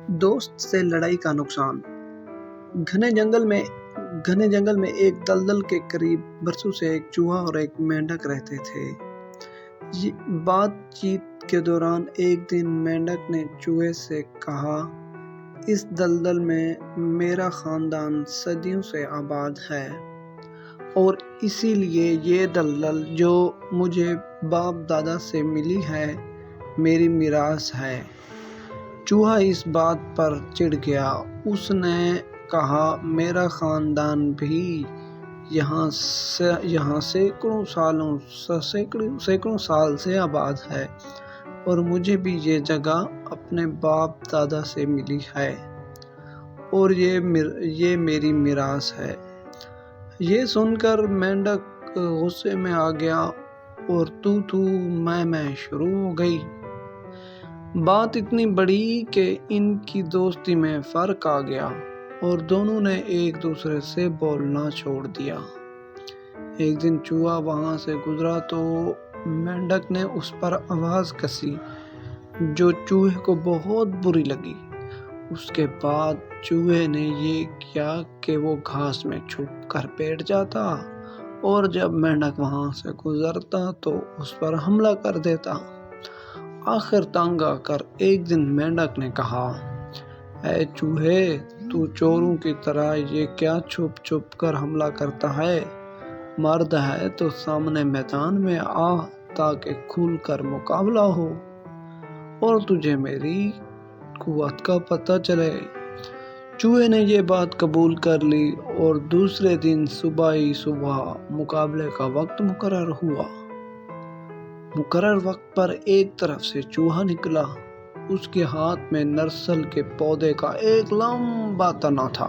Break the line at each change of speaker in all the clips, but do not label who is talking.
دوست سے لڑائی کا نقصان۔ گھنے جنگل میں ایک دلدل کے قریب برسوں سے ایک چوہا اور ایک مینڈک رہتے تھے۔ بات چیت کے دوران ایک دن مینڈک نے چوہے سے کہا، اس دلدل میں میرا خاندان صدیوں سے آباد ہے اور اسی لیے یہ دلدل جو مجھے باپ دادا سے ملی ہے میری میراث ہے۔ چوہا اس بات پر چڑ گیا۔ اس نے کہا، میرا خاندان بھی یہاں سینکڑوں سال سے آباد ہے اور مجھے بھی یہ جگہ اپنے باپ دادا سے ملی ہے اور یہ میری میراث ہے۔ یہ سن کر مینڈک غصے میں آ گیا اور تو میں شروع ہو گئی۔ بات اتنی بڑھی کہ ان کی دوستی میں فرق آ گیا اور دونوں نے ایک دوسرے سے بولنا چھوڑ دیا۔ ایک دن چوہا وہاں سے گزرا تو مینڈک نے اس پر آواز کسی جو چوہے کو بہت بری لگی۔ اس کے بعد چوہے نے یہ کیا کہ وہ گھاس میں چھپ کر بیٹھ جاتا اور جب مینڈک وہاں سے گزرتا تو اس پر حملہ کر دیتا۔ آخر تنگ آ کر ایک دن مینڈک نے کہا، اے چوہے، تو چوروں کی طرح یہ کیا چھپ کر حملہ کرتا ہے؟ مرد ہے تو سامنے میدان میں آ تاکہ کھل کر مقابلہ ہو اور تجھے میری قوت کا پتہ چلے۔ چوہے نے یہ بات قبول کر لی اور دوسرے دن صبح مقابلے کا وقت مقرر ہوا۔ مقرر وقت پر ایک طرف سے چوہا نکلا۔ اس کے ہاتھ میں نرسل کے پودے کا ایک لمبا تنا تھا۔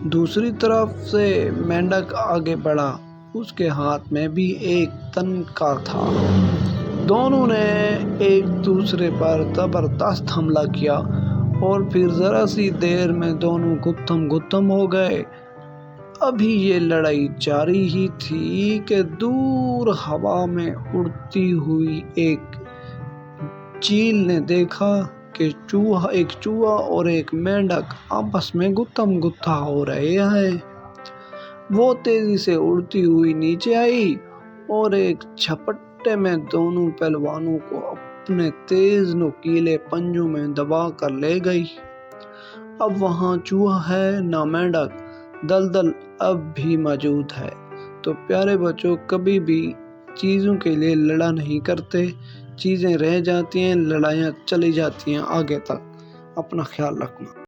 دوسری طرف سے مینڈک آگے بڑھا۔ اس کے ہاتھ میں بھی ایک تنکا تھا۔ دونوں نے ایک دوسرے پر زبردست حملہ کیا اور پھر ذرا سی دیر میں دونوں گتھم ہو گئے۔ ابھی یہ لڑائی جاری ہی تھی کہ دور ہوا میں اڑتی ہوئی ایک چیل نے دیکھا کہ ایک چوہا اور ایک مینڈک آپس میں گتھم گتھا ہو رہے ہیں۔ وہ تیزی سے اڑتی ہوئی نیچے آئی اور ایک جھپٹے میں دونوں پہلوانوں کو اپنے تیز نوکیلے پنجوں میں دبا کر لے گئی۔ اب وہاں چوہا ہے نہ مینڈک، دلدل اب بھی موجود ہے۔ تو پیارے بچوں، کبھی بھی چیزوں کے لیے لڑا نہیں کرتے، چیزیں رہ جاتی ہیں، لڑائیاں چلی جاتی ہیں آگے تک۔ اپنا خیال رکھنا۔